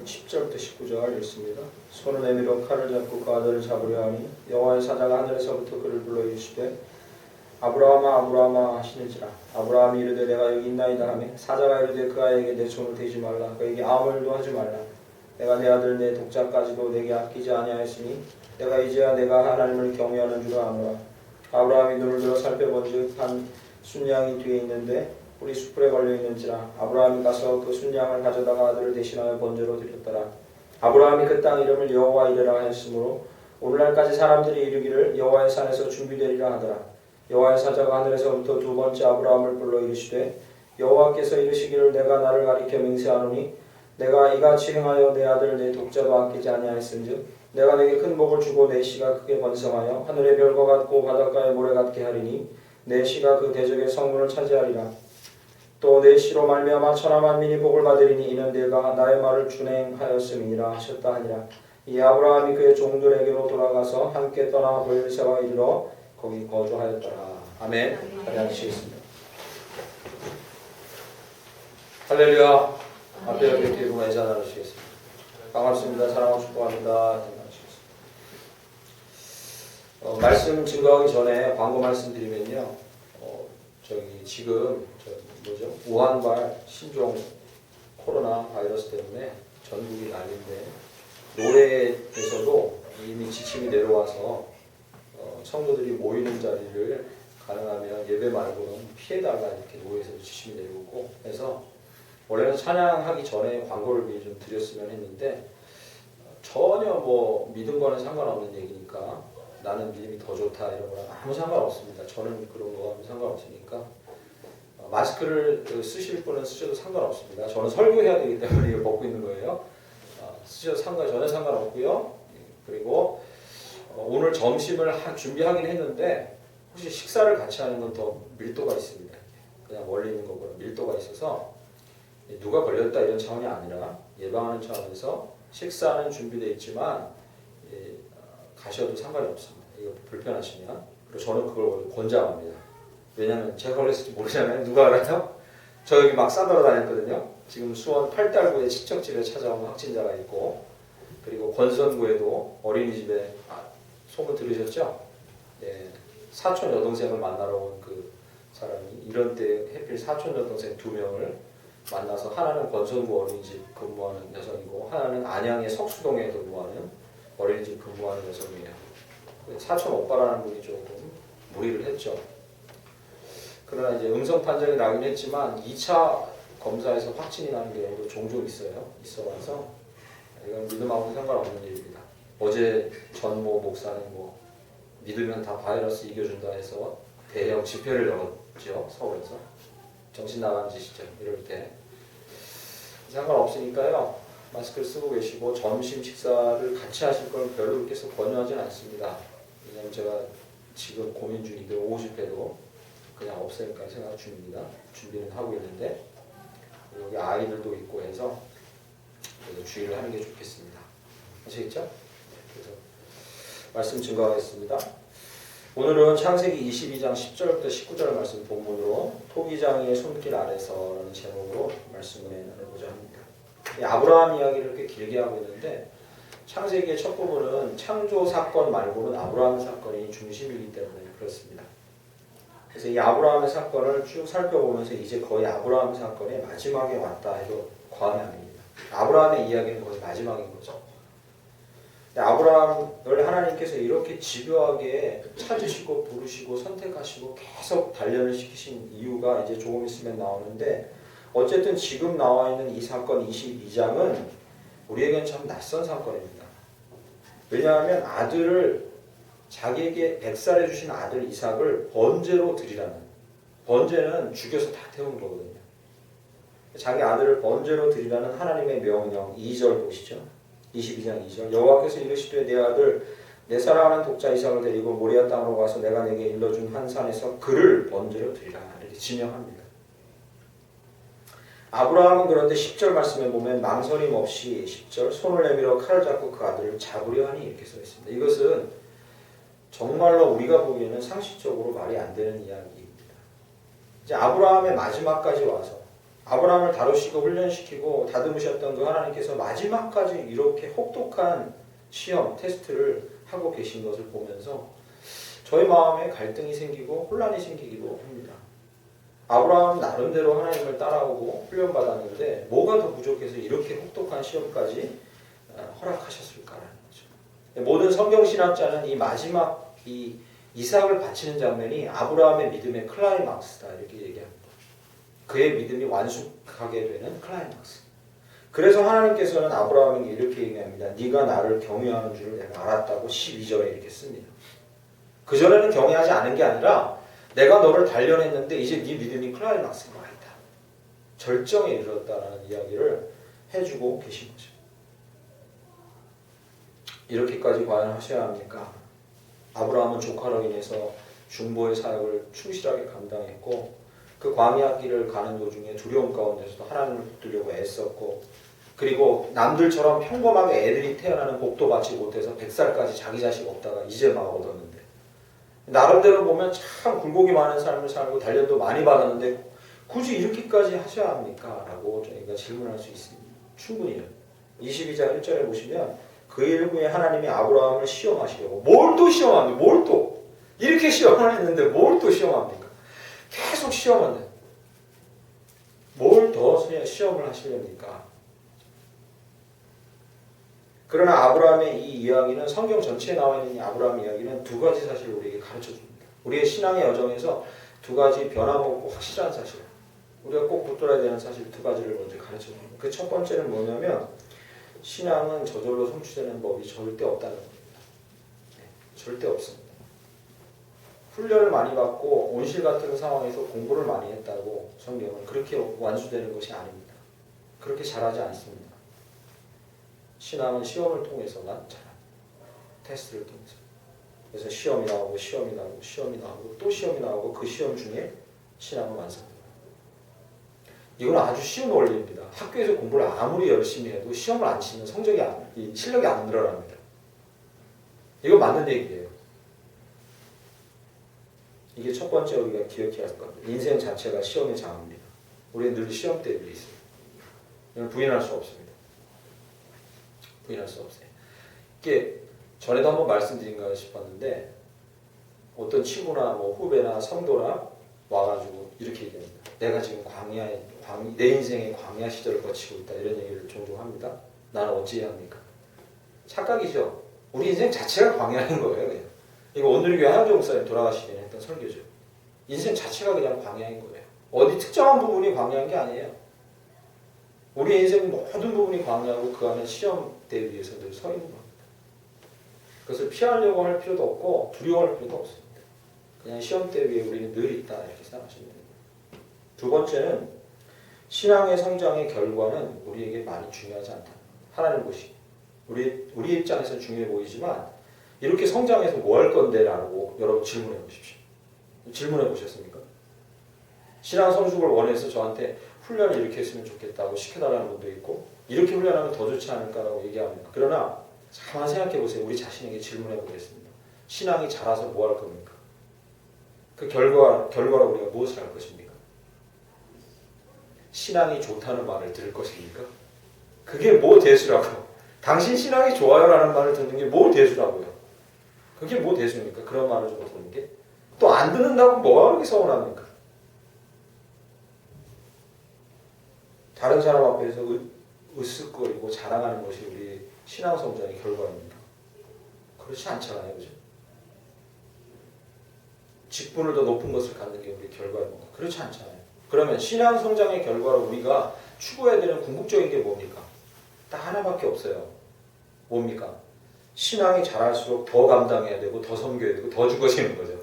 10절부터 19절 읽습니다. 손을 내밀어 칼을 잡고 그 아들을 잡으려 하니 여호와의 사자가 하늘에서부터 그를 불러 이르시되 아브라함아 아브라함아 하시는지라. 아브라함이 이르되 내가 여기 있나이다 하매 사자가 이르되 그 아이에게 내 손을 대지 말라. 그에게 아무 일도 하지 말라. 내가 내 아들 내 독자까지도 내게 아끼지 아니하였으니 내가 이제야 내가 하나님을 경외하는 줄 아노라. 아브라함이 눈을 들어 살펴본즉 한 순양이 뒤에 있는데 뿔이 숯불에 걸려있는지라. 아브라함이 가서 그 순양을 가져다가 아들을 대신하여 번제로 드렸더라. 아브라함이 그 땅 이름을 여호와 이레라 하였으므로 오늘날까지 사람들이 이르기를 여호와의 산에서 준비되리라 하더라. 여호와의 사자가 하늘에서부터 두 번째 아브라함을 불러 이르시되 여호와께서 이르시기를 내가 나를 가리켜 맹세하노니 내가 이같이 행하여 내 아들 내 독자도 아끼지 아니하였은즉 내가 내게 큰 복을 주고 내 씨가 크게 번성하여 하늘의 별과 같고 바닷가의 모래 같게 하리니 내 씨가 그 대적의 성문을 차지하리라. 또 내 씨로 말미암아 천하 만민이 복을 받으리니 이는 내가 나의 말을 준행하였음이니라 하셨다 하니라. 이 아브라함이 그의 종들에게로 돌아가서 함께 떠나 브엘세바에 이르러 거기 거주하였더라. 아멘. 다리 앉으시겠습니다. 할렐루야. 앞에 여기 뒤에 보면 애자 나누시겠습니다. 반갑습니다. 사랑하고 축복합니다. 말씀 증거하기 전에 광고 말씀드리면요. 지금 우한발 신종 코로나 바이러스 때문에 전국이 난리인데 노래에서도 이미 지침이 내려와서 성도들이 모이는 자리를 가능하면 예배 말고는 피해달라 이렇게 노예에서 지침이 내려오고 해서 원래는 찬양하기 전에 광고를 미리 좀 드렸으면 했는데 전혀 뭐 믿은 거는 상관없는 얘기니까 나는 믿음이 더 좋다 이런 거랑 아무 상관없습니다. 저는 그런 거 상관없으니까 마스크를 쓰실 분은 쓰셔도 상관없습니다. 저는 설교해야 되기 때문에 이걸 벗고 있는 거예요. 쓰셔도 전혀 상관없고요. 그리고 오늘 점심을 준비하긴 했는데 혹시 식사를 같이 하는 건 더 밀도가 있습니다. 그냥 멀리 있는 거보다 밀도가 있어서 누가 걸렸다 이런 차원이 아니라 예방하는 차원에서 식사는 준비되어 있지만 가셔도 상관이 없습니다. 이거 불편하시면. 그리고 저는 그걸 권장합니다. 왜냐하면 제가 걸렸을지 모르잖아요. 누가 알아요? 저 여기 막 싸돌아 다녔거든요. 지금 수원 팔달구에 친척집에 찾아온 확진자가 있고 그리고 권선구에도 어린이집에 소문 들으셨죠? 예, 사촌 여동생을 만나러 온 그 사람이 이런 때 해필 사촌 여동생 2명을 만나서 하나는 권선구 어린이집 근무하는 여성이고 하나는 안양의 석수동에 근무하는 어린이집 근무하는 여성이에요. 사촌 오빠라는 분이 조금 무리를 했죠. 그러나 이제 음성 판정이 나긴 했지만 2차 검사에서 확진이 나는 경우도 종종 있어와서 이건 믿음하고 상관없는 일입니다. 어제 전모 목사님 믿으면 다 바이러스 이겨준다 해서 대형 집회를 열었죠. 서울에서. 정신 나간 짓이죠. 이럴 때. 상관없으니까요. 마스크를 쓰고 계시고 점심 식사를 같이 하실 걸 별로 그렇게 해서 권유하지는 않습니다. 왜냐하면 제가 지금 고민 중인데 오후 집회도 그냥 없앨까 생각 중입니다. 준비는 하고 있는데 여기 아이들도 있고 해서 주의를 하는 게 좋겠습니다. 아시겠죠? 그래서 말씀 증거하겠습니다. 오늘은 창세기 22장 10절부터 19절 말씀 본문으로 토기장이의 손길 아래서라는 제목으로 말씀을 나눠보자 합니다. 아브라함 이야기를 이렇게 길게 하고 있는데 창세기의 첫 부분은 창조 사건 말고는 아브라함 사건이 중심이기 때문에 그렇습니다. 그래서 이 아브라함의 사건을 쭉 살펴보면서 이제 거의 아브라함 사건의 마지막에 왔다 해도 과언이 아닙니다. 아브라함의 이야기는 거의 마지막인 거죠. 아브라함을 하나님께서 이렇게 집요하게 찾으시고 부르시고 선택하시고 계속 단련을 시키신 이유가 이제 조금 있으면 나오는데 어쨌든 지금 나와 있는 이 사건 22장은 우리에게는 참 낯선 사건입니다. 왜냐하면 아들을 자기에게 백살해 주신 아들 이삭을 번제로 드리라는, 번제는 죽여서 다 태우는 거거든요. 자기 아들을 번제로 드리라는 하나님의 명령 2절 보시죠. 22장 2절 여호와께서 이르시되 내 아들 내 사랑하는 독자 이삭을 데리고 모리아 땅으로 가서 내가 내게 일러준 한 산에서 그를 번제로 드리라 이렇게 지명합니다. 아브라함은 그런데 10절 말씀에 보면 망설임 없이 10절 손을 내밀어 칼을 잡고 그 아들을 잡으려 하니 이렇게 써 있습니다. 이것은 정말로 우리가 보기에는 상식적으로 말이 안 되는 이야기입니다. 이제 아브라함의 마지막까지 와서 아브라함을 다루시고 훈련시키고 다듬으셨던 그 하나님께서 마지막까지 이렇게 혹독한 시험, 테스트를 하고 계신 것을 보면서 저희 마음에 갈등이 생기고 혼란이 생기기도 합니다. 아브라함은 나름대로 하나님을 따라오고 훈련받았는데 뭐가 더 부족해서 이렇게 혹독한 시험까지 허락하셨을까라는 거죠. 모든 성경신학자는 이 마지막 이 이삭을 바치는 장면이 아브라함의 믿음의 클라이막스다 이렇게 얘기합니다. 그의 믿음이 완숙하게 되는 클라이막스. 그래서 하나님께서는 아브라함에게 이렇게 얘기합니다. 네가 나를 경외하는 줄을 내가 알았다고 12절에 이렇게 씁니다. 그전에는 경외하지 않은 게 아니라 내가 너를 단련했는데 이제 네 믿음이 클라이막스에 와 있다. 절정에 이르렀다라는 이야기를 해주고 계신 거죠. 이렇게까지 과연 하셔야 합니까? 아브라함은 조카로 인해서 중보의 사역을 충실하게 감당했고 그 광야 길을 가는 도중에 두려움 가운데서도 하나님을 붙들려고 애썼고 그리고 남들처럼 평범하게 애들이 태어나는 복도 받지 못해서 100살까지 자기 자식 없다가 이제 막 얻었는데 나름대로 보면 참 굴곡이 많은 삶을 살고 단련도 많이 받았는데 굳이 이렇게까지 하셔야 합니까? 라고 저희가 질문할 수 있습니다. 충분히요. 22장 1절에 보시면 그 일 후에 하나님이 아브라함을 시험하시려고 뭘 또 시험합니까? 뭘 또? 이렇게 시험을 했는데 뭘 또 시험합니까? 계속 시험한다. 뭘 더 시험을 하시렵니까? 그러나 아브라함의 이 이야기는 성경 전체에 나와 있는 이 아브라함 이야기는 두 가지 사실을 우리에게 가르쳐 줍니다. 우리의 신앙의 여정에서 두 가지 변함없고 확실한 사실, 우리가 꼭 붙들어야 되는 사실 두 가지를 먼저 가르쳐 줍니다. 그 첫 번째는 뭐냐면 신앙은 저절로 성취되는 법이 절대 없다는 겁니다. 네, 절대 없습니다. 훈련을 많이 받고 온실 같은 상황에서 공부를 많이 했다고 성경은 그렇게 완수되는 것이 아닙니다. 그렇게 잘하지 않습니다. 신앙은 시험을 통해서만 자랍니다. 테스트를 통해서. 그래서 시험이 나오고 시험이 나오고 시험이 나오고 또 시험이 나오고 그 시험 중에 신앙은 완성됩니다. 이건 아주 쉬운 원리입니다. 학교에서 공부를 아무리 열심히 해도 시험을 안 치면 실력이 안 늘어납니다. 이거 맞는 얘기예요. 이게 첫 번째 우리가 기억해야 할 겁니다. 인생 자체가 시험의 장입니다. 우리는 늘 시험 대비에 있어요. 이건 부인할 수 없습니다. 부인할 수 없어요. 이게 전에도 한번 말씀드린가 싶었는데 어떤 친구나 뭐 후배나 성도나 와가지고 이렇게 얘기합니다. 내가 지금 내 인생의 광야 시절을 거치고 있다 이런 얘기를 종종 합니다. 나는 어찌해야 합니까? 착각이죠. 우리 인생 자체가 광야인 거예요. 그냥. 이거 오늘교회 하영조 목사님 돌아가시기 전에 했던 설교죠. 인생 자체가 그냥 광야인 거예요. 어디 특정한 부분이 광야인 게 아니에요. 우리 인생 모든 부분이 광야고 그 안에 시험대 위에서 늘 서 있는 겁니다. 그것을 피하려고 할 필요도 없고 두려워할 필요도 없습니다. 그냥 시험대 위에 우리는 늘 있다 이렇게 생각하시면 됩니다. 두 번째는 신앙의 성장의 결과는 우리에게 많이 중요하지 않다. 하나님 보시기. 우리 입장에서 중요해 보이지만 이렇게 성장해서 뭐 할 건데? 라고 여러분 질문해 보십시오. 질문해 보셨습니까? 신앙 성숙을 원해서 저한테 훈련을 이렇게 했으면 좋겠다고 시켜달라는 분도 있고 이렇게 훈련하면 더 좋지 않을까라고 얘기합니다. 그러나 가만 생각해 보세요. 우리 자신에게 질문해 보겠습니다. 신앙이 자라서 뭐 할 겁니까? 그 결과로 우리가 무엇을 할 것입니까? 신앙이 좋다는 말을 들을 것입니까? 그게 뭐 대수라고? 당신 신앙이 좋아요라는 말을 듣는 게 뭐 대수라고요? 그게 뭐 대수입니까? 그런 말을 좀 듣는 게? 또 안 듣는다고 뭐가 그렇게 서운합니까? 다른 사람 앞에서 으쓱거리고 자랑하는 것이 우리 신앙 성장의 결과입니다. 그렇지 않잖아요. 그죠? 직분을 더 높은 것을 갖는 게 우리 결과입니다. 그렇지 않잖아요. 그러면 신앙 성장의 결과로 우리가 추구해야 되는 궁극적인 게 뭡니까? 딱 하나밖에 없어요. 뭡니까? 신앙이 자랄수록 더 감당해야 되고 더 섬겨야 되고 더 죽어지는 거죠.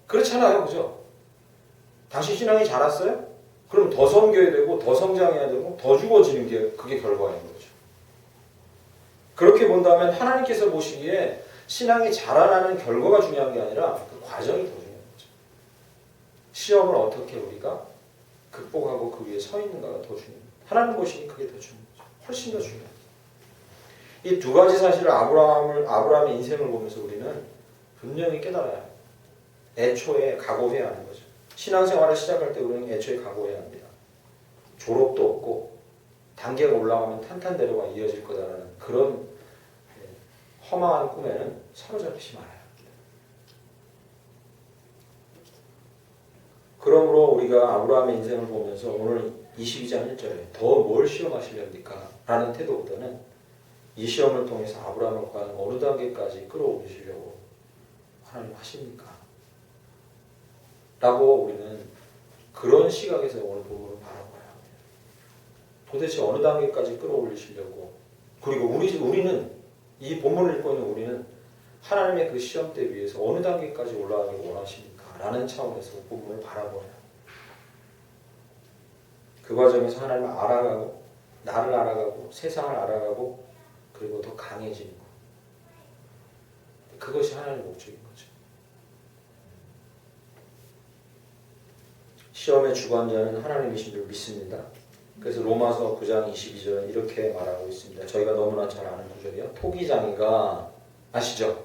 그렇잖아요. 그죠? 당신 신앙이 자랐어요? 그럼 더 섬겨야 되고 더 성장해야 되고 더 죽어지는 게 그게 결과인 거죠. 그렇게 본다면 하나님께서 보시기에 신앙이 자라나는 결과가 중요한 게 아니라 그 과정이 더 중요한 거죠. 시험을 어떻게 우리가 극복하고 그 위에 서 있는가가 더 중요합니다. 하나님 보시기에 그게 더 중요하죠. 훨씬 더 중요합니다. 이 두 가지 사실을 아브라함의 인생을 보면서 우리는 분명히 깨달아야 합니다. 애초에 각오해야 하는 거죠. 신앙생활을 시작할 때 우리는 애초에 각오해야 합니다. 졸업도 없고 단계가 올라가면 탄탄대로가 이어질 거다라는 그런 허망한 꿈에는 사로잡히지 말아야 합니다. 그러므로 우리가 아브라함의 인생을 보면서 오늘 22장 1절에 더 뭘 시험하시렵니까? 라는 태도보다는 이 시험을 통해서 아브라함을 과연 어느 단계까지 끌어올리시려고 하나님 하십니까? 라고 우리는 그런 시각에서 오늘 본문을 바라봐야 합니다. 도대체 어느 단계까지 끌어올리시려고, 그리고 우리는 이 본문을 읽고 있는 우리는 하나님의 그 시험대 위에서 어느 단계까지 올라가기 원하십니까? 라는 차원에서 본문을 바라봐야 합니다. 그 과정에서 하나님을 알아가고 나를 알아가고 세상을 알아가고 그리고 더 강해지는 것. 그것이 하나님의 목적인 거죠. 시험의 주관자는 하나님이신 줄 믿습니다. 그래서 로마서 9장 22절은 이렇게 말하고 있습니다. 저희가 너무나 잘 아는 구절이요. 토기장이가 아시죠?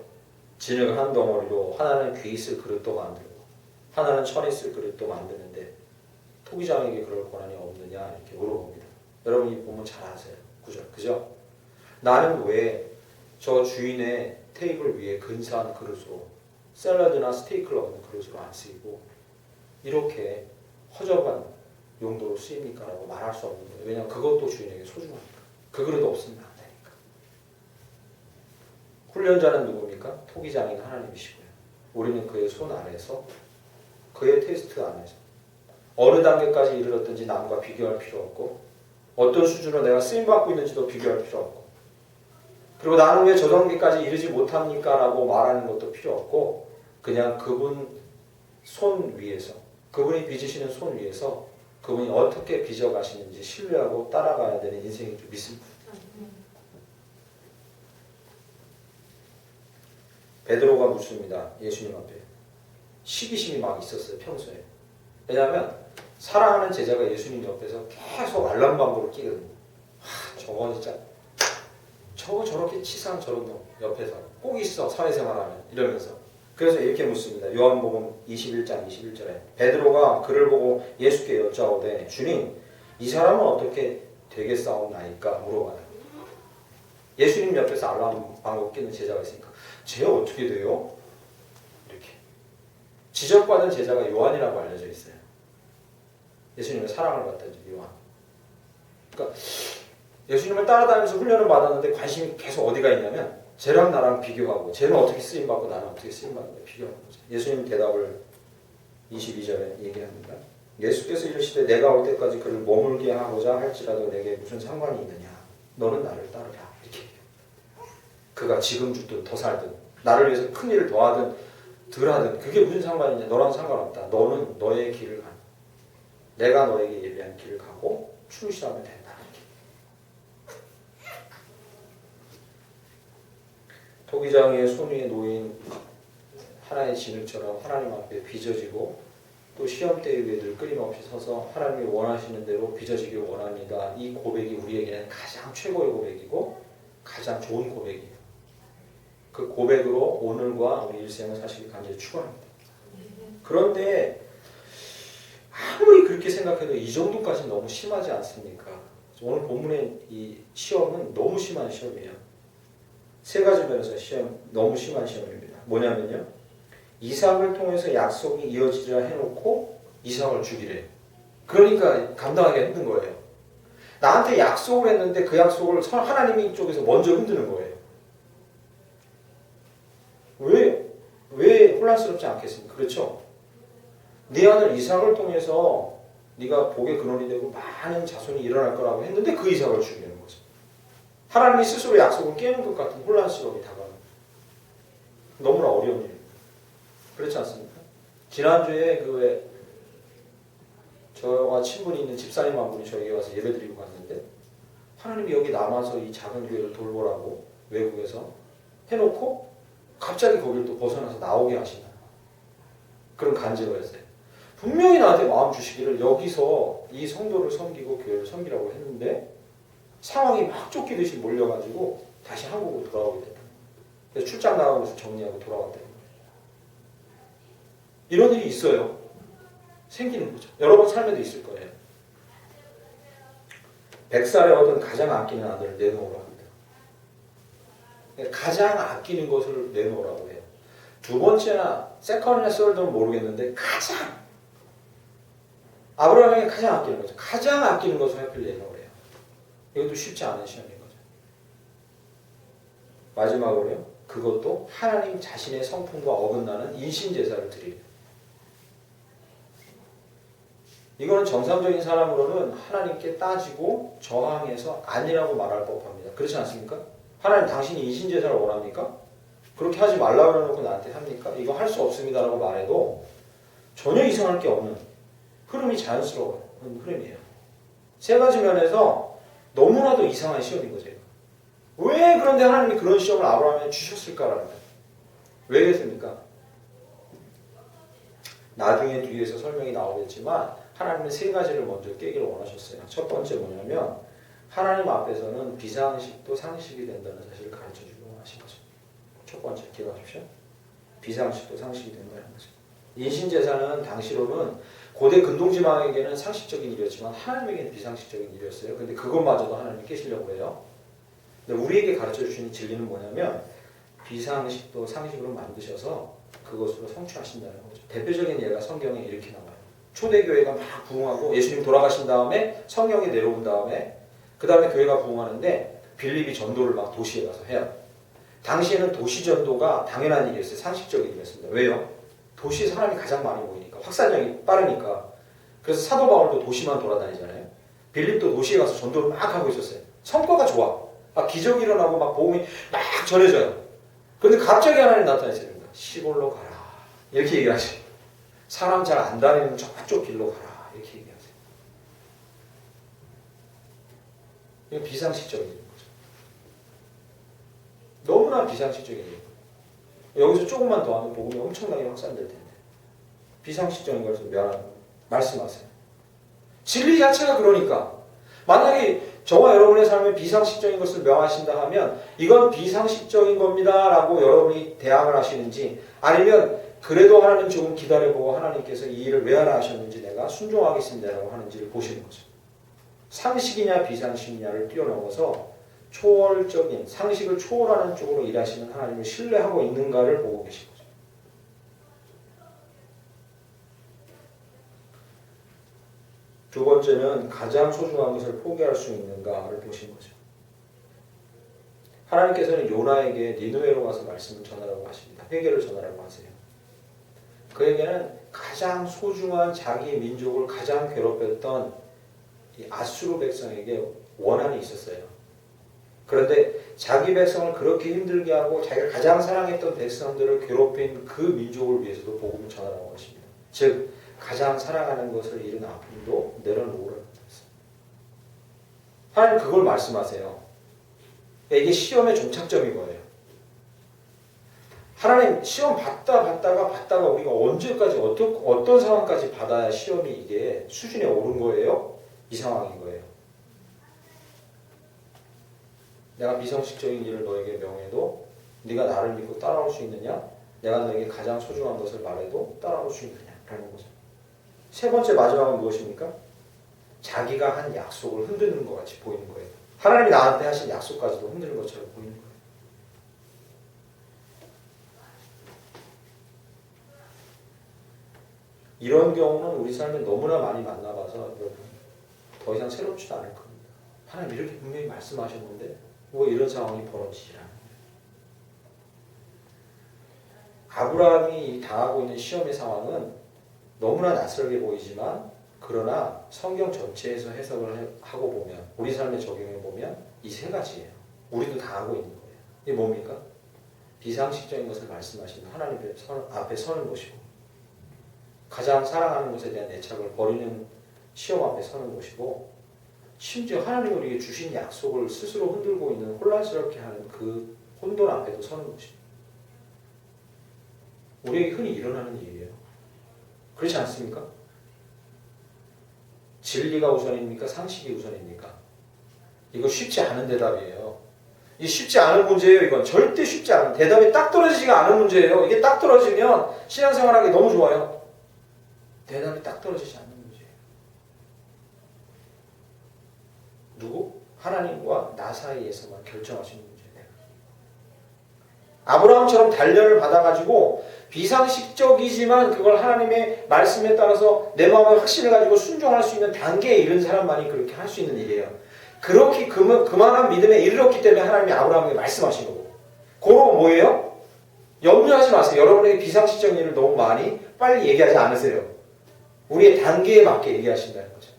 진흙 한 덩어리로 하나는 귀 있을 그릇도 만들고 하나는 천 있을 그릇도 만드는데 토기장에게 그럴 권한이 없느냐 이렇게 물어봅니다. 여러분 이 보면 잘 아세요. 구절 그죠? 나는 왜 저 주인의 테이블 위에 근사한 그릇으로 샐러드나 스테이크를 얹는 그릇으로 안 쓰이고 이렇게 허접한 용도로 쓰입니까? 라고 말할 수 없는 거예요. 왜냐하면 그것도 주인에게 소중하니까. 그 그릇 없으면 안 되니까. 훈련자는 누굽니까? 토기장인 하나님이시고요. 우리는 그의 손 아래서 그의 테스트 안에서 어느 단계까지 이르렀든지 남과 비교할 필요 없고 어떤 수준으로 내가 쓰임받고 있는지도 비교할 필요 없고 그리고 나는 왜 저 단계까지 이르지 못합니까? 라고 말하는 것도 필요 없고 그냥 그분 손 위에서 그분이 빚으시는 손 위에서 그분이 어떻게 빚어가시는지 신뢰하고 따라가야 되는 인생인 줄 믿습니다. 베드로가 묻습니다. 예수님 앞에. 시기심이 막 있었어요. 평소에. 왜냐하면 사랑하는 제자가 예수님 옆에서 계속 알람방구를 끼거든요. 저거 진짜 저거 저렇게 치사한 저런 놈 옆에서 꼭 있어 사회생활하면 이러면서 그래서 이렇게 묻습니다. 요한복음 21장 21절에 베드로가 그를 보고 예수께 여짜오되 주님 이 사람은 어떻게 되겠사옵나이까 물어봐요. 예수님 옆에서 알람방구 끼는 제자가 있으니까 쟤 어떻게 돼요? 이렇게 지적받은 제자가 요한이라고 알려져 있어요. 예수님의 사랑을 받던 요한. 그러니까 예수님을 따라다니면서 훈련을 받았는데 관심이 계속 어디가 있냐면 쟤랑 나랑 비교하고 쟤는 어떻게 쓰임받고 나는 어떻게 쓰임받는가 비교하는 거죠. 예수님 대답을 22절에 얘기합니다. 예수께서 이르시되 내가 올 때까지 그를 머물게 하고자 할지라도 내게 무슨 상관이 있느냐. 너는 나를 따르라. 이렇게 그가 지금 죽든 더 살든 나를 위해서 큰 일을 더하든 덜하든 그게 무슨 상관이냐. 너랑 상관없다. 너는 너의 길을 가는 내가 너에게 예비한 길을 가고 충실하면 된다. 토기장의 손 위에 놓인 하나의 진흙처럼 하나님 앞에 빚어지고 또 시험대에 위에 늘 끊임없이 서서 하나님이 원하시는 대로 빚어지길 원합니다. 이 고백이 우리에게는 가장 최고의 고백이고 가장 좋은 고백이에요. 그 고백으로 오늘과 우리 일생을 사실 간절히 축원합니다. 그런데 아무리 그렇게 생각해도 이 정도까지는 너무 심하지 않습니까? 오늘 본문의 이 시험은 너무 심한 시험이에요. 세 가지 면에서 너무 심한 시험입니다. 뭐냐면요. 이삭을 통해서 약속이 이어지리라 해놓고 이삭을 죽이래요. 그러니까 감당하기가 힘든 거예요. 나한테 약속을 했는데 그 약속을 하나님이 쪽에서 먼저 흔드는 거예요. 왜 혼란스럽지 않겠습니까? 그렇죠? 네 아들 이삭을 통해서 네가 복의 근원이 되고 많은 자손이 일어날 거라고 했는데 그 이삭을 죽이는 거죠. 하나님이 스스로 약속을 깨는 것 같은 혼란스러움이 다가오는 너무나 어려운 일입니다. 그렇지 않습니까? 지난주에 저와 친분이 있는 집사님 한 분이 저에게 와서 예배드리고 갔는데 하나님이 여기 남아서 이 작은 교회를 돌보라고 외국에서 해놓고 갑자기 거기를 또 벗어나서 나오게 하신다. 그런 간증을 했어요. 분명히 나한테 마음 주시기를 여기서 이 성도를 섬기고 교회를 섬기라고 했는데 상황이 막 쫓기듯이 몰려가지고 다시 한국으로 돌아오게 됐다. 그래서 출장 나가면서 정리하고 돌아왔다는 거예요. 이런 일이 있어요. 생기는 거죠. 여러분 삶에도 있을 거예요. 100살에 얻은 가장 아끼는 아들을 내놓으라고 합니다. 가장 아끼는 것을 내놓으라고 해요. 두 번째나 세컨이나 썰드는 모르겠는데 가장 아브라함에게 가장 아끼는 거죠. 가장 아끼는 것을 하필 내놓으래요. 이것도 쉽지 않은 시험인 거죠. 마지막으로요. 그것도 하나님 자신의 성품과 어긋나는 인신제사를 드리래요. 이거는 정상적인 사람으로는 하나님께 따지고 저항해서 아니라고 말할 법합니다. 그렇지 않습니까? 하나님 당신이 인신제사를 원합니까? 그렇게 하지 말라고 해놓고 나한테 합니까? 이거 할 수 없습니다라고 말해도 전혀 이상할 게 없는 흐름이 자연스러운 흐름이에요. 세 가지 면에서 너무나도 이상한 시험인 거죠. 왜 그런데 하나님이 그런 시험을 아브라함에게 주셨을까라는 거예요. 왜 그랬습니까? 나중에 뒤에서 설명이 나오겠지만 하나님은 세 가지를 먼저 깨기를 원하셨어요. 첫 번째 뭐냐면 하나님 앞에서는 비상식도 상식이 된다는 사실을 가르쳐주기 원하신 거죠. 첫 번째 기억하십시오. 비상식도 상식이 된다는 거죠. 인신제사는 당시로는 고대 근동지방에게는 상식적인 일이었지만 하나님에게는 비상식적인 일이었어요. 근데 그것마저도 하나님이 깨시려고 해요. 근데 우리에게 가르쳐주시는 진리는 뭐냐면 비상식도 상식으로 만드셔서 그것으로 성취하신다는 거죠. 대표적인 예가 성경에 이렇게 나와요. 초대교회가 막 부흥하고 예수님 돌아가신 다음에 성령이 내려온 다음에 그 다음에 교회가 부흥하는데 빌립이 전도를 막 도시에 가서 해요. 당시에는 도시 전도가 당연한 일이었어요. 상식적인 일이었습니다. 왜요? 도시에 사람이 가장 많이 모이니까 확산력이 빠르니까. 그래서 사도 바울도 도시만 돌아다니잖아요. 빌립도 도시에 가서 전도를 막 하고 있었어요. 성과가 좋아. 막 기적이 일어나고 막 복음이 막 전해져요. 그런데 갑자기 하나님 나타나시는 겁니다. 시골로 가라. 이렇게 얘기하세요. 사람 잘 안 다니는 저쪽 길로 가라. 이렇게 얘기하세요. 이건 비상식적인 거죠. 너무나 비상식적인 얘기예요. 여기서 조금만 더 하면 복음이 엄청나게 확산될 텐데 비상식적인 것을 말씀하세요. 진리 자체가 그러니까 만약에 저와 여러분의 삶에 비상식적인 것을 명하신다 하면 이건 비상식적인 겁니다 라고 여러분이 대항을 하시는지 아니면 그래도 하나님 조금 기다려보고 하나님께서 이 일을 왜 하나 하셨는지 내가 순종하겠습니다 라고 하는지를 보시는 거죠. 상식이냐 비상식이냐를 뛰어넘어서 초월적인 상식을 초월하는 쪽으로 일하시는 하나님을 신뢰하고 있는가를 보고 계신 거죠. 두 번째는 가장 소중한 것을 포기할 수 있는가를 보신 거죠. 하나님께서는 요나에게 니느웨로 가서 말씀을 전하라고 하십니다. 회개를 전하라고 하세요. 그에게는 가장 소중한 자기 민족을 가장 괴롭혔던 이 아수르 백성에게 원한이 있었어요. 그런데 자기 백성을 그렇게 힘들게 하고 자기가 가장 사랑했던 백성들을 괴롭힌 그 민족을 위해서도 복음을 전하라고 하십니다. 즉 가장 사랑하는 것을 잃은 아픔도 내려놓으라고 했어요. 하나님 그걸 말씀하세요. 이게 시험의 종착점인 거예요. 하나님 시험 받다가 우리가 언제까지 어떤 상황까지 받아야 시험이 이게 수준에 오른 거예요? 이 상황인 거예요. 내가 비상식적인 일을 너에게 명해도 네가 나를 믿고 따라올 수 있느냐? 내가 너에게 가장 소중한 것을 말해도 따라올 수 있느냐? 라는 거죠. 세 번째 마지막은 무엇입니까? 자기가 한 약속을 흔드는 것 같이 보이는 거예요. 하나님이 나한테 하신 약속까지도 흔드는 것처럼 보이는 거예요. 이런 경우는 우리 삶에 너무나 많이 만나봐서 여러분 더 이상 새롭지도 않을 겁니다. 하나님 이렇게 분명히 말씀하셨는데 뭐 이런 상황이 벌어지지 않아요. 아브라함이 당하고 있는 시험의 상황은 너무나 낯설게 보이지만 그러나 성경 전체에서 해석을 하고 보면 우리 삶에 적용해 보면 이 세 가지예요. 우리도 당하고 있는 거예요. 이게 뭡니까? 비상식적인 것을 말씀하시는 하나님 앞에 서는 것이고 가장 사랑하는 것에 대한 애착을 버리는 시험 앞에 서는 것이고 심지어 하나님이 우리에게 주신 약속을 스스로 흔들고 있는 혼란스럽게 하는 그 혼돈 앞에도 서는 것입니다. 우리에게 흔히 일어나는 일이에요. 그렇지 않습니까? 진리가 우선입니까? 상식이 우선입니까? 이거 쉽지 않은 대답이에요. 이 쉽지 않은 문제예요. 이건 절대 쉽지 않은 대답이 딱 떨어지지가 않은 문제예요. 이게 딱 떨어지면 신앙생활하기 너무 좋아요. 대답이 딱 떨어지지 않는 문제예요. 누구? 하나님과 나 사이에서만 결정할 수 있는 문제예요. 아브라함처럼 단련을 받아가지고 비상식적이지만 그걸 하나님의 말씀에 따라서 내 마음의 확신을 가지고 순종할 수 있는 단계에 이른 사람만이 그렇게 할 수 있는 일이에요. 그렇게 그만한 믿음에 이르렀기 때문에 하나님이 아브라함에게 말씀하신 거고. 그거 뭐예요? 염려하지 마세요. 여러분에게 비상식적인 일을 너무 많이 빨리 얘기하지 않으세요. 우리의 단계에 맞게 얘기하신다는 거죠.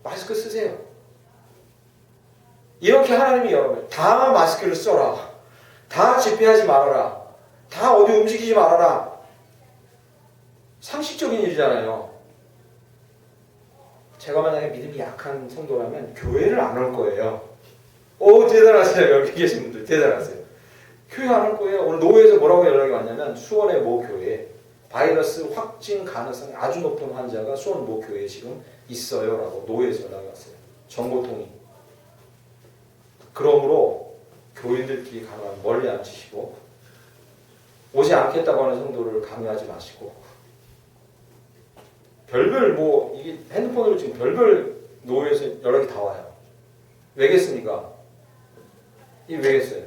마스크 쓰세요. 이렇게 하나님이 여러분 다 마스크를 써라. 다 집회하지 말아라. 다 어디 움직이지 말아라. 상식적인 일이잖아요. 제가 만약에 믿음이 약한 성도라면 교회를 안 올 거예요. 오, 대단하세요. 여기 계신 분들 대단하세요. 교회 안 올 거예요. 오늘 노회에서 뭐라고 연락이 왔냐면 수원의 모 교회 바이러스 확진 가능성이 아주 높은 환자가 수원 모 교회에 지금 있어요 라고 노회에서 연락이 왔어요. 정보통이. 그러므로 교인들끼리 가면 멀리 앉히시고 오지 않겠다고 하는 성도를 강요하지 마시고 별별 이게 핸드폰으로 지금 별별 노예에서 연락이 다 와요. 왜겠습니까? 이게 왜겠어요?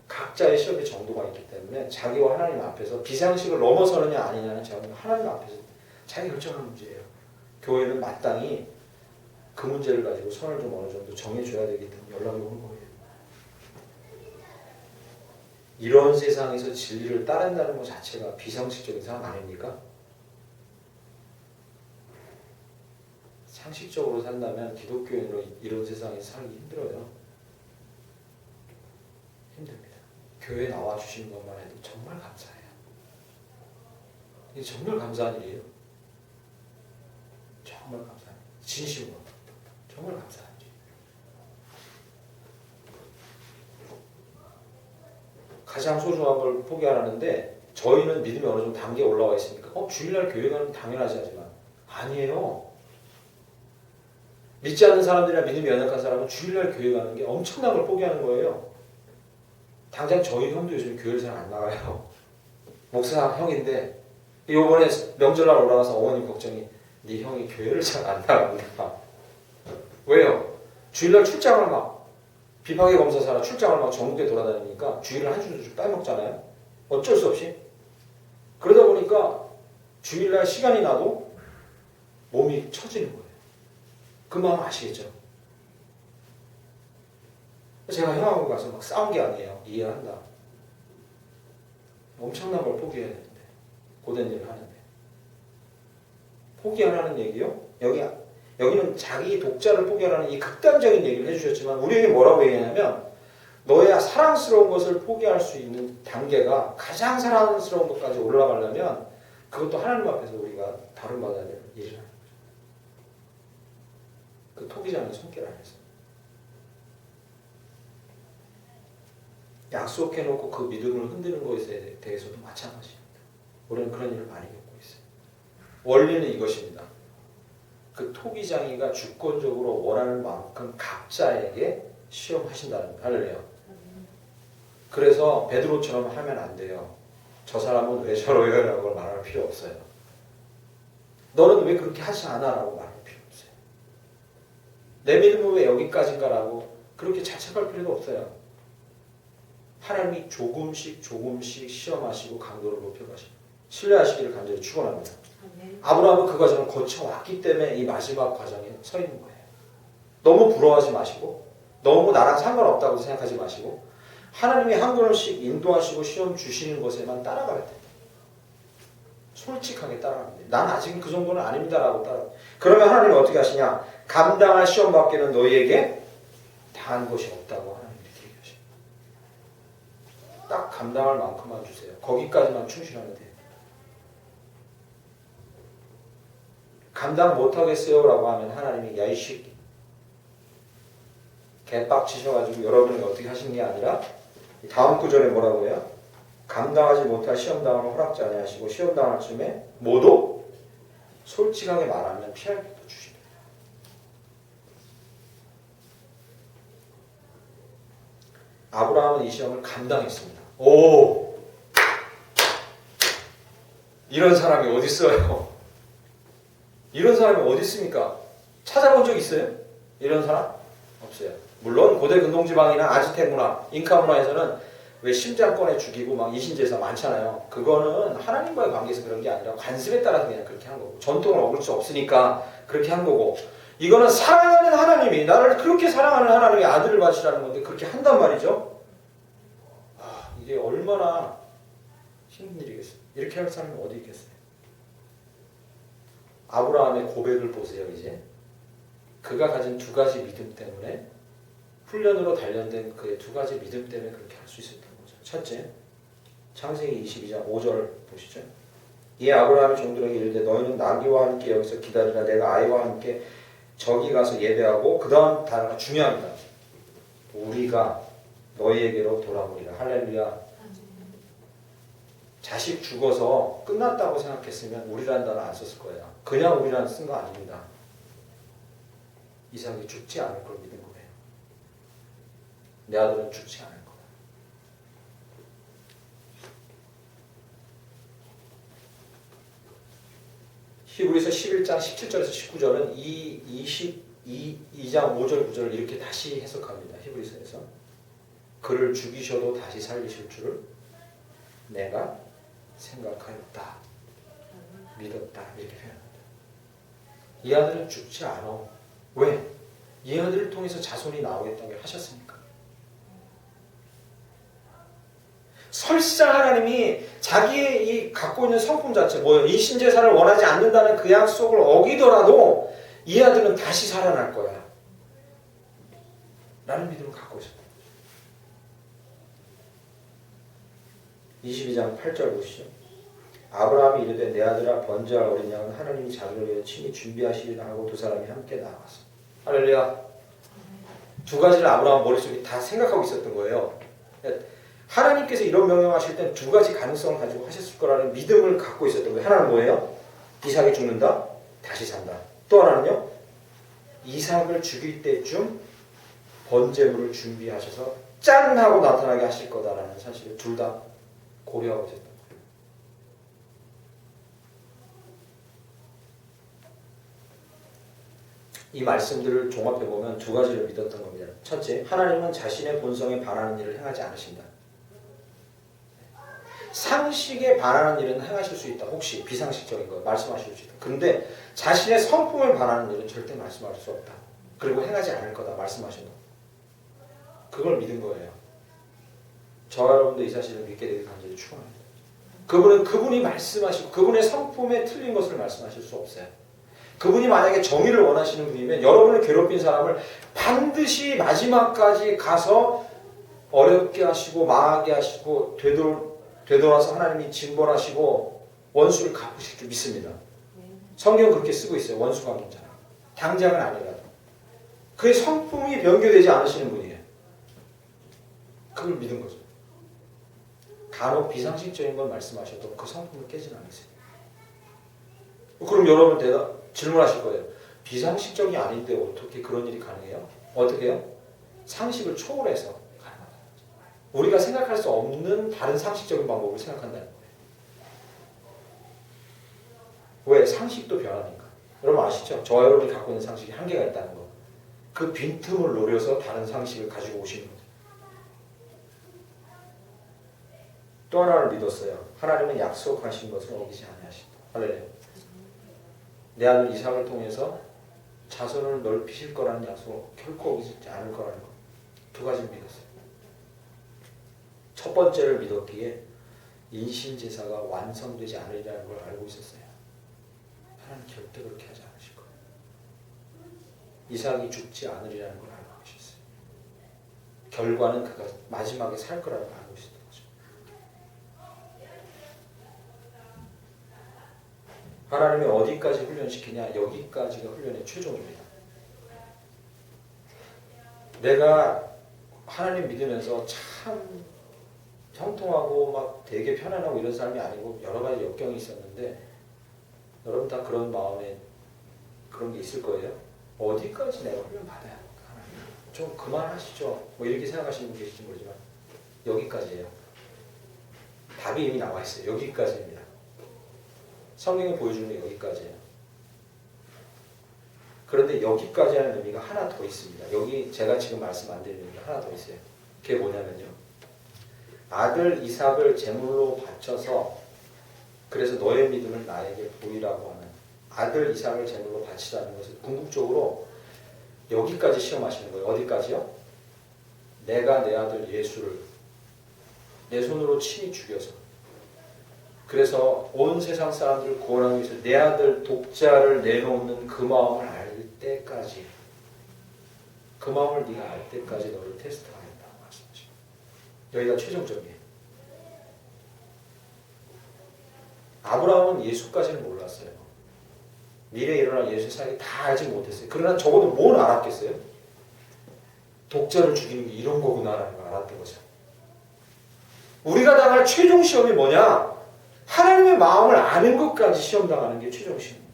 각자의 시험의 정도가 있기 때문에 자기와 하나님 앞에서 비상식을 넘어서느냐 아니냐는 제가 하나님 앞에서 자기 결정하는 문제예요. 교회는 마땅히 그 문제를 가지고 선을 좀 어느 정도 정해줘야 되기 때문에 연락이 오는 거예요. 이런 세상에서 진리를 따른다는 것 자체가 비상식적인 상황 아닙니까? 상식적으로 산다면 기독교인으로 이런 세상에서 살기 힘들어요. 힘듭니다. 교회에 나와주시는 것만 해도 정말 감사해요. 이게 정말 감사한 일이에요. 정말 감사해요. 진심으로. 정말 감사한 일. 가장 소중한 걸 포기하라는데 저희는 믿음이 어느 정도 단계에 올라와 있으니까 주일날 교회 가는 당연하지 하지만 아니에요. 믿지 않는 사람들이나 믿음이 연약한 사람은 주일날 교회 가는 게 엄청난 걸 포기하는 거예요. 당장 저희 형도 요즘 교회를 잘 안 나가요. 목사 형인데 이번에 명절날 올라가서 어머님 걱정이 네 형이 교회를 잘 안 나간다. 왜요? 주일날 출장을 막 비파기 검사사라 출장을 막 전국에 돌아다니니까 주일을 한 주를 빼먹잖아요. 어쩔 수 없이. 그러다 보니까 주일날 시간이 나도 몸이 처지는 거예요. 그 마음 아시겠죠? 제가 형하고 가서 막 싸운 게 아니에요. 이해한다. 엄청난 걸 포기해야 되는데 고된 일을 하는데 포기하라는 얘기요? 여기는 자기 독자를 포기하라는 이 극단적인 얘기를 해주셨지만 우리에게 뭐라고 얘기하냐면 너의 사랑스러운 것을 포기할 수 있는 단계가 가장 사랑스러운 것까지 올라가려면 그것도 하나님 앞에서 우리가 다름받아야 될 일이라는 거죠. 그 토기장의 손길 안에서 약속해놓고 그 믿음을 흔드는 것에 대해서도 마찬가지입니다. 우리는 그런 일을 많이 겪고 있어요. 원리는 이것입니다. 그 토기장이가 주권적으로 원하는 만큼 각자에게 시험하신다는 거예요. 할렐루야. 그래서 베드로처럼 하면 안 돼요. 저 사람은 왜 저러요? 라고 말할 필요 없어요. 너는 왜 그렇게 하지 않아? 라고 말할 필요 없어요. 내 믿음은 왜 여기까지인가? 라고 그렇게 자책할 필요도 없어요. 하나님이 조금씩 시험하시고 강도를 높여가시고 신뢰하시기를 간절히 축원합니다. 아브라함은 그 과정을 거쳐왔기 때문에 이 마지막 과정에 서 있는 거예요. 너무 부러워하지 마시고 너무 나랑 상관없다고 생각하지 마시고 하나님이 한 걸음씩 인도하시고 시험 주시는 것에만 따라가야 돼요. 솔직하게 따라가면 돼요. 난 아직은 그 정도는 아닙니다라고 따라가요. 그러면 하나님이 어떻게 하시냐? 감당할 시험 밖에는 너희에게 다한 것이 없다고 하나님이 이렇게 얘기하십니다. 딱 감당할 만큼만 주세요. 거기까지만 충실하면 돼요. 감당 못하겠어요 라고 하면 하나님이 야 이 새끼 개빡치셔가지고 여러분이 어떻게 하시는 게 아니라 다음 구절에 뭐라고 해요? 감당하지 못할 시험당을 허락지 아니하시고 시험당할 쯤에 모두 솔직하게 말하면 피할 것도 주십니다. 아브라함은 이 시험을 감당했습니다. 오! 이런 사람이 어디 있어요? 이런 사람이 어디 있습니까? 찾아본 적 있어요? 이런 사람 없어요. 물론 고대 근동지방이나 아즈텍 문화, 잉카 문화에서는 왜 심장권에 죽이고 막 이신제사 많잖아요. 그거는 하나님과의 관계에서 그런 게 아니라 관습에 따라서 그냥 그렇게 한 거고, 전통을 어길 수 없으니까 그렇게 한 거고, 이거는 사랑하는 하나님이, 나를 그렇게 사랑하는 하나님이 아들을 바치라는 건데 그렇게 한단 말이죠. 이게 얼마나 힘든 일이겠어요. 이렇게 할 사람이 어디 있겠어요. 아브라함의 고백을 보세요. 이제 그가 가진 두 가지 믿음 때문에, 훈련으로 단련된 그의 두 가지 믿음 때문에 그렇게 할 수 있었던 거죠. 첫째, 창세기 22장 5절 보시죠. 이에 아브라함이 종들에게 이르되 너희는 나귀와 함께 여기서 기다리라. 내가 아이와 함께 저기 가서 예배하고, 그 다음 단어가 중요합니다. 우리가 너희에게로 돌아오리라. 할렐루야. 자식 죽어서 끝났다고 생각했으면 우리라는 단어 안 썼을 거예요. 그냥 우리라는 쓴 거 아닙니다. 이삭이 죽지 않을 걸 믿은 거예요. 내 아들은 죽지 않을 거야. 히브리서 11장 17절에서 19절은 이 22장 5절 9절을 이렇게 다시 해석합니다. 히브리서에서 그를 죽이셔도 다시 살리실 줄을 내가 생각하였다, 믿었다, 이렇게 표현합니다. 이 아들은 죽지 않아. 왜? 이 아들을 통해서 자손이 나오겠다고 하셨으니까. 설사 하나님이 자기의 이 갖고 있는 성품 자체, 뭐예요? 이 신제사를 원하지 않는다는 그 약속을 어기더라도 이 아들은 다시 살아날 거야 라는 믿음을 갖고 있었다. 22장 8절 보시죠. 아브라함이 이르되 내 아들아 번제할 어린 양은 하나님이 자기를 위해 친히 준비하시리라 하고 두 사람이 함께 나아갔어. 할렐루야. 두 가지를 아브라함 머릿속에 다 생각하고 있었던 거예요. 하나님께서 이런 명령하실 땐 두 가지 가능성을 가지고 하셨을 거라는 믿음을 갖고 있었던 거예요. 하나는 뭐예요? 이삭이 죽는다, 다시 산다. 또 하나는요, 이삭을 죽일 때쯤 번제물을 준비하셔서 짠 하고 나타나게 하실 거다라는 사실을 둘 다 고려하고 있었던 거예요. 이 말씀들을 종합해 보면 두 가지를 믿었던 겁니다. 첫째, 하나님은 자신의 본성에 반하는 일을 행하지 않으신다. 상식에 반하는 일은 행하실 수 있다. 혹시 비상식적인 거 말씀하실 수 있다. 근데 자신의 성품을 반하는 일은 절대 말씀하실 수 없다. 그리고 행하지 않을 거다 말씀하신 거. 그걸 믿은 거예요. 저와 여러분도 이 사실을 믿게 되길 간절히 축원합니다. 그분이 말씀하시고 그분의 성품에 틀린 것을 말씀하실 수 없어요. 그분이 만약에 정의를 원하시는 분이면 여러분을 괴롭힌 사람을 반드시 마지막까지 가서 어렵게 하시고 망하게 하시고 되돌아서 하나님이 진벌하시고 원수를 갚으실 줄 믿습니다. 성경은 그렇게 쓰고 있어요. 원수가 괜찮아. 당장은 아니라도. 그의 성품이 변개되지 않으시는 분이에요. 그걸 믿은 거죠. 간혹 비상식적인 걸 말씀하셔도 그 성품을 깨지는 않으세요. 그럼 여러분 질문하실 거예요. 비상식적이 아닌데 어떻게 그런 일이 가능해요? 어떻게 해요? 상식을 초월해서 가능하다. 우리가 생각할 수 없는 다른 상식적인 방법을 생각한다는 거예요. 왜? 상식도 변하니까. 여러분 아시죠? 저와 여러분이 갖고 있는 상식이 한계가 있다는 거. 그 빈틈을 노려서 다른 상식을 가지고 오시는 거죠. 또 하나를 믿었어요. 하나님은 약속하신 것을 어기지 아니하신다. 할렐루야. 내 아들 이삭을 통해서 자손을 넓히실 거라는 약속을 결코 어기지 않을 거라는 것. 두 가지를 믿었어요. 첫 번째를 믿었기에 인신제사가 완성되지 않으리라는 걸 알고 있었어요. 하나님 절대 그렇게 하지 않으실 거예요. 이삭이 죽지 않으리라는 걸 알고 계셨어요. 결과는 그가 마지막에 살 거라고 알고 있었던 거죠. 하나님이 어디까지 훈련시키냐? 여기까지가 훈련의 최종입니다. 내가 하나님 믿으면서 참 형통하고 막 되게 편안하고 이런 사람이 아니고 여러 가지 역경이 있었는데 여러분 다 그런 마음에 그런 게 있을 거예요. 어디까지 내가 훈련 받아야 할까? 좀 그만하시죠. 뭐 이렇게 생각하시는 분 계실지 모르지만 여기까지예요. 답이 이미 나와 있어요. 여기까지입니다. 성경이 보여주는 게 여기까지예요. 그런데 여기까지 하는 의미가 하나 더 있습니다. 여기 제가 지금 말씀 안 드리는 의미가 하나 더 있어요. 그게 뭐냐면요. 아들 이삭을 제물로 바쳐서 그래서 너의 믿음을 나에게 보이라고 하는 아들 이삭을 제물로 바치자는 것을 궁극적으로 여기까지 시험하시는 거예요. 어디까지요? 내가 내 아들 예수를 내 손으로 친히 죽여서 그래서 온 세상 사람들을 구원하기 위해서 내 아들 독자를 내놓는 그 마음을 알 때까지 그 마음을 네가 알 때까지 너를 테스트하겠다고 말씀하십니다. 여기가 최종적이에요. 아브라함은 예수까지는 몰랐어요. 미래에 일어날 예수 사역이 다 알지 못했어요. 그러나 적어도 뭘 알았겠어요? 독자를 죽이는 게 이런 거구나라는 걸 알았던 거죠. 우리가 당할 최종 시험이 뭐냐? 하나님의 마음을 아는 것까지 시험당하는 게 최종 시험입니다.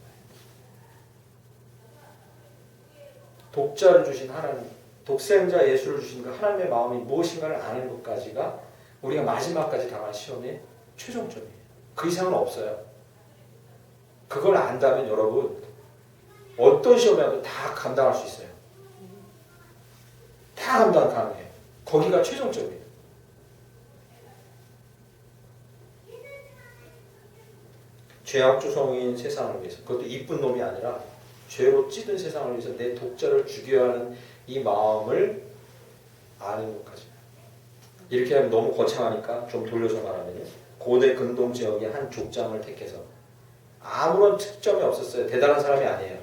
독자를 주신 하나님, 독생자 예수를 주신 그 하나님의 마음이 무엇인가를 아는 것까지가 우리가 마지막까지 당할 시험의 최종점이에요. 그 이상은 없어요. 그걸 안다면 여러분 어떤 시험에 와도 다 감당할 수 있어요. 다 감당 가능해요. 거기가 최종점이에요. 죄악주 성인 세상을 위해서 그것도 이쁜 놈이 아니라 죄로 찌든 세상을 위해서 내 독자를 죽여야 하는 이 마음을 아는 것까지. 이렇게 하면 너무 거창하니까 좀 돌려서 말하면요. 고대 근동 지역의 한 족장을 택해서 아무런 특점이 없었어요. 대단한 사람이 아니에요.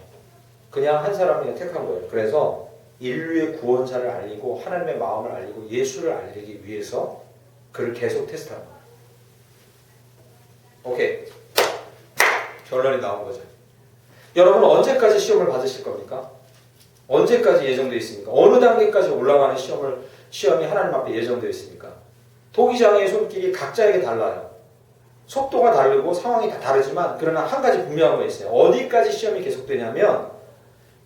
그냥 한 사람을 택한 거예요. 그래서 인류의 구원사를 알리고 하나님의 마음을 알리고 예수를 알리기 위해서 그를 계속 테스트한 거예요. 오케이. 결론이 나온 거죠. 여러분 언제까지 시험을 받으실 겁니까? 언제까지 예정되어 있습니까? 어느 단계까지 올라가는 시험이 하나님 앞에 예정되어 있습니까? 토기장의 손길이 각자에게 달라요. 속도가 다르고 상황이 다 다르지만 그러나 한 가지 분명한 거 있어요. 어디까지 시험이 계속되냐면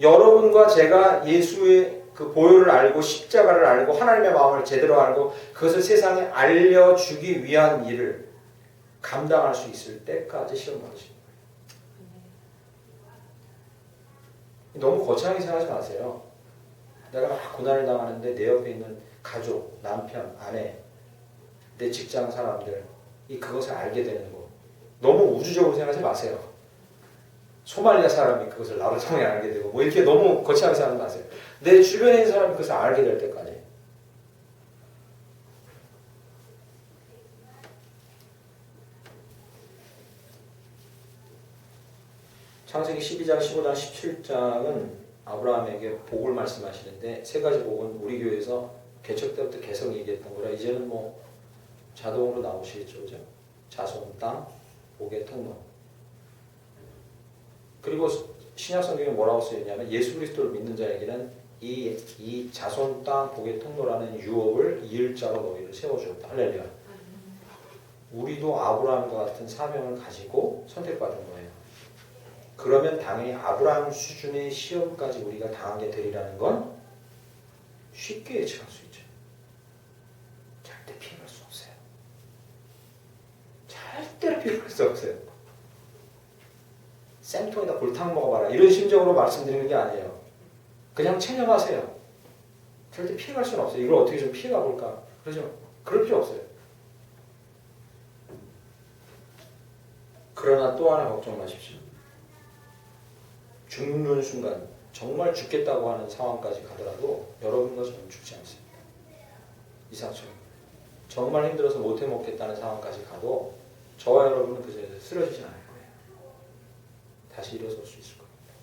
여러분과 제가 예수의 그 보혈을 알고 십자가를 알고 하나님의 마음을 제대로 알고 그것을 세상에 알려주기 위한 일을 감당할 수 있을 때까지 시험 받으시는 거예요. 너무 거창하게 생각하지 마세요. 내가 막 고난을 당하는데 내 옆에 있는 가족, 남편, 아내, 내 직장 사람들 그것을 알게 되는 거 너무 우주적으로 생각하지 마세요. 소말리아 사람이 그것을 나를 통해 알게 되고 뭐 이렇게 너무 거창하게 생각하지 마세요. 내 주변에 있는 사람이 그것을 알게 될 때까지. 창세기 12장, 15장, 17장은 아브라함에게 복을 말씀하시는데 세 가지 복은 우리 교회에서 개척 때부터 계속 얘기했던 거라 이제는 뭐 자동으로 나오시겠죠. 그죠? 자손, 땅, 복의 통로. 그리고 신약 성경에 뭐라고 쓰였냐면 예수 그리스도를 믿는 자에게는 이 자손, 땅, 복의 통로라는 유업을 이을자로 너희를 세워주었다. 할렐루야. 우리도 아브라함과 같은 사명을 가지고 선택받은 거예요. 그러면 당연히 아브라함 수준의 시험까지 우리가 당하게 되리라는 건 쉽게 예측할 수 있죠. 절대 피해갈 수 없어요. 절대로 피해갈 수 없어요. 쌤통에다 골탕 먹어봐라 이런 심정으로 말씀드리는 게 아니에요. 그냥 체념하세요. 절대 피해갈 수는 없어요. 이걸 어떻게 좀 피해가 볼까? 그러죠? 그럴 필요 없어요. 그러나 또 하나 걱정 마십시오. 죽는 순간 정말 죽겠다고 하는 상황까지 가더라도 여러분과 저는 죽지 않습니다. 이삭처럼 정말 힘들어서 못해 먹겠다는 상황까지 가도 저와 여러분은 그 자리에서 쓰러지지 않을 거예요. 다시 일어설 수 있을 겁니다.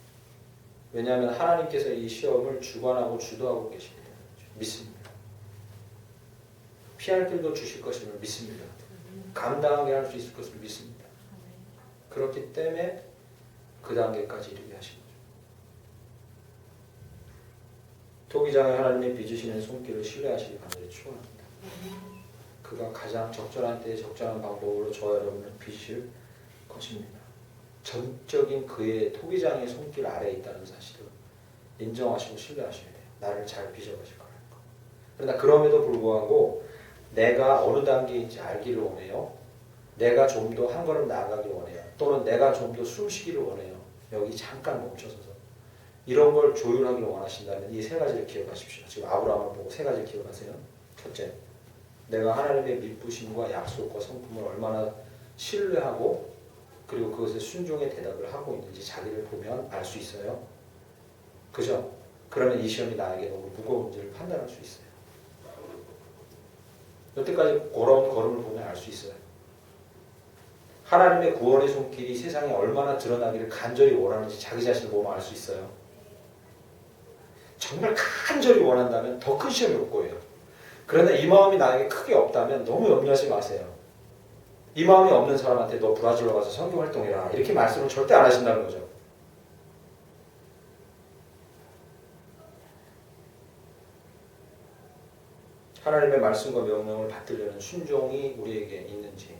왜냐하면 하나님께서 이 시험을 주관하고 주도하고 계십니다. 믿습니다. 피할 길도 주실 것임을 믿습니다. 감당하게 할 수 있을 것을 믿습니다. 그렇기 때문에 그 단계까지 이르게 하신 거죠. 토기장에 하나님의 빚으시는 손길을 신뢰하시기 간절히 축원합니다. 그가 가장 적절한 때에 적절한 방법으로 저와 여러분을 빚으실 것입니다. 전적인 그의 토기장의 손길 아래에 있다는 사실을 인정하시고 신뢰하셔야 돼요. 나를 잘 빚어가실 거라는 거. 그러나 그럼에도 불구하고 내가 어느 단계인지 알기를 원해요. 내가 좀 더 한 걸음 나아가길 원해요. 또는 내가 좀 더 숨 쉬기를 원해요. 여기 잠깐 멈춰서서 이런 걸 조율하기를 원하신다면 이 세 가지를 기억하십시오. 지금 아브라함을 보고 세 가지를 기억하세요. 첫째, 내가 하나님의 믿부심과 약속과 성품을 얼마나 신뢰하고 그리고 그것에 순종의 대답을 하고 있는지 자기를 보면 알 수 있어요. 그죠? 그러면 이 시험이 나에게 너무 무거운지를 판단할 수 있어요. 여태까지 걸어온 걸음을 보면 알 수 있어요. 하나님의 구원의 손길이 세상에 얼마나 드러나기를 간절히 원하는지 자기 자신을 보면 알 수 있어요. 정말 간절히 원한다면 더 큰 시험이 올 거예요. 그러나 이 마음이 나에게 크게 없다면 너무 염려하지 마세요. 이 마음이 없는 사람한테 너 브라질로 가서 선교 활동해라 이렇게 말씀을 절대 안 하신다는 거죠. 하나님의 말씀과 명령을 받들려는 순종이 우리에게 있는지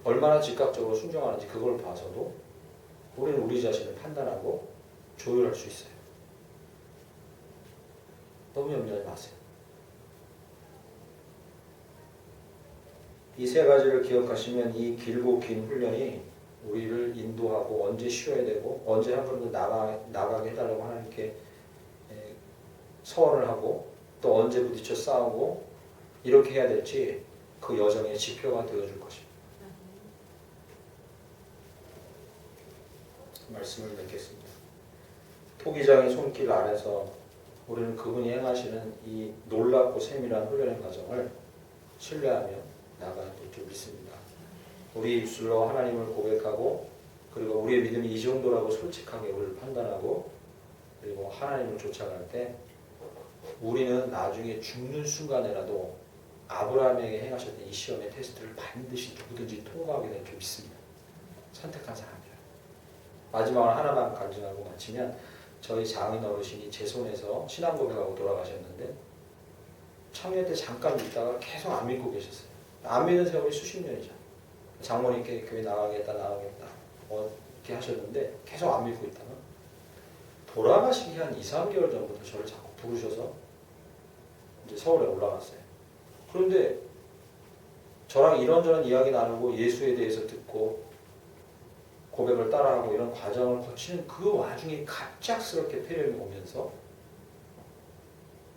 얼마나 즉각적으로 순종하는지 그걸 봐서도 우리는 우리 자신을 판단하고 조율할 수 있어요. 너무 염려하지 마세요. 이 세 가지를 기억하시면 이 길고 긴 훈련이 우리를 인도하고 언제 쉬어야 되고 언제 한 걸음 더 나가게 해달라고 하나님께 서원을 하고 또 언제 부딪혀 싸우고 이렇게 해야 될지 그 여정의 지표가 되어줄 것입니다. 말씀을 맺겠습니다. 토기장의 손길 아래서 우리는 그분이 행하시는 이 놀랍고 세밀한 훈련의 과정을 신뢰하며 나가야 될 줄 믿습니다. 우리 입술로 하나님을 고백하고 그리고 우리의 믿음이 이 정도라고 솔직하게 우리를 판단하고 그리고 하나님을 쫓아갈 때 우리는 나중에 죽는 순간에라도 아브라함에게 행하셨던 이 시험의 테스트를 반드시 누구든지 통과하게 될 줄 믿습니다. 선택한 사람이라. 마지막으로 하나만 간증하고 마치면 저희 장인 어르신이 제 손에서 신앙 고백하고 돌아가셨는데 청년 때 잠깐 믿다가 계속 안 믿고 계셨어요. 안 믿는 세월이 수십 년이죠. 장모님께 교회 나가겠다 이렇게 하셨는데 계속 안 믿고 있다가 돌아가시기 한 2, 3개월 전부터 저를 자꾸 부르셔서 이제 서울에 올라갔어요. 그런데 저랑 이런저런 이야기 나누고 예수에 대해서 듣고 고백을 따라하고 이런 과정을 거치는 그 와중에 갑작스럽게 폐렴이 오면서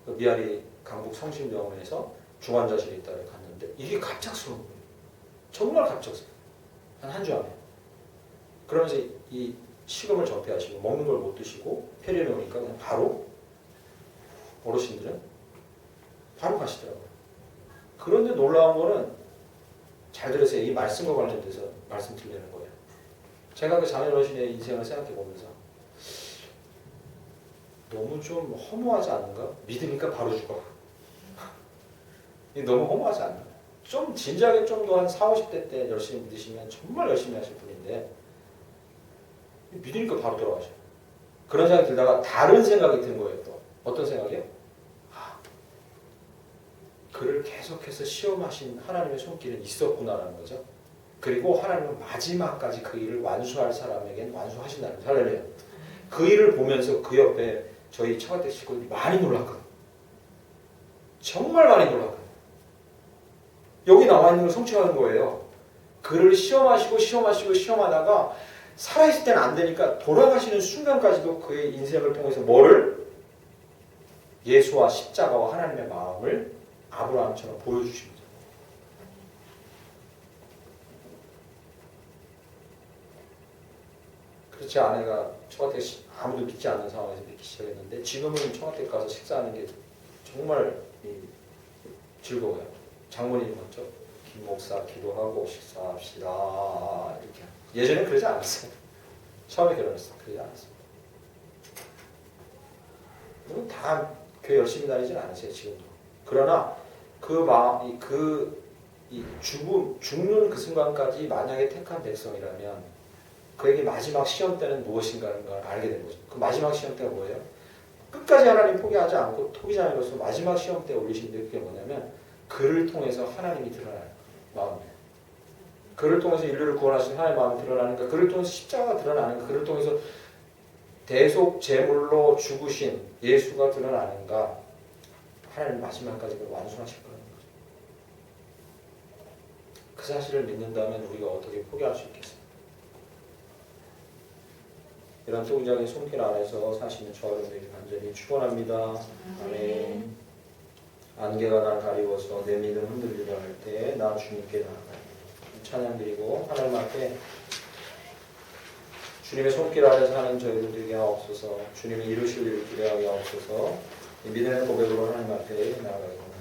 그 미아리 강북 성심병원에서 중환자실에 있다를 갔는데 이게 갑작스러운 거예요. 정말 갑작스러워요. 한 주 안에. 그러면서 이 식음을 전폐하시고 먹는 걸 못 드시고 폐렴이 오니까 그냥 바로 어르신들은 바로 가시더라고요. 그런데 놀라운 거는 잘 들으세요. 이 말씀과 관련돼서 말씀드리는 거예요. 제가 그 장인 어르신의 인생을 생각해 보면서 너무 좀 허무하지 않은가? 믿으니까 바로 죽어. 너무 허무하지 않나? 좀 진지하게 좀 더 한 40, 50대 때 열심히 믿으시면 정말 열심히 하실 분인데 믿으니까 바로 돌아가셔요. 그런 생각이 들다가 다른 생각이 든 거예요. 또 어떤 생각이요? 그를 계속해서 시험하신 하나님의 손길은 있었구나라는 거죠. 그리고 하나님은 마지막까지 그 일을 완수할 사람에게는 완수하신다는 거죠. 할렐루야. 그 일을 보면서 그 옆에 저희 처가댁 식구들이 많이 놀랐거든요. 정말 많이 놀랐거든요. 여기 나와 있는 걸 성취하는 거예요. 그를 시험하다가 살아있을 때는 안 되니까 돌아가시는 순간까지도 그의 인생을 통해서 뭐를? 예수와 십자가와 하나님의 마음을 아브라함처럼 보여주십니다. 그렇지 아내가 처가댁 아무도 믿지 않는 상황에서 믿기 시작했는데 지금은 처가댁 가서 식사하는 게 정말 즐거워요. 장모님 먼저 김 목사 기도하고 식사합시다 이렇게. 예전에 그러지 않았어요. 처음에 결혼했을 때 그러지 않았어요. 그리고 다 교회 열심히 다니진 않으세요 지금도. 그러나 그 마음이 죽는 그 순간까지 만약에 택한 백성이라면 그에게 마지막 시험 때는 무엇인가를 알게 된 거죠. 그 마지막 시험 때가 뭐예요? 끝까지 하나님 포기하지 않고 토기장으로서 마지막 시험 때 올리신 게 그게 뭐냐면 그를 통해서 하나님이 드러나는 마음이에요. 그를 통해서 인류를 구원하신 하나님의 마음이 드러나니까 그를 통해서 십자가가 드러나는가 그를 통해서 대속 제물로 죽으신 예수가 드러나는가 하나님 마지막까지 그걸 완수하실 거라는 거죠. 그 사실을 믿는다면 우리가 어떻게 포기할 수 있겠습니까? 이런 동장의 손길 안에서 사시는 저 여러분에게 간절히 축원합니다. 아멘. 안개가 날 가리워서 내 믿음 흔들리려 할 때 나 주님께 나아가리. 찬양 드리고 하나님 앞에 주님의 손길 아래 사는 저희들 되게 하옵소서. 주님이 이루실 일을 기대하게 하옵소서. 믿음의 고백으로 하나님 앞에 나아가겠습니다.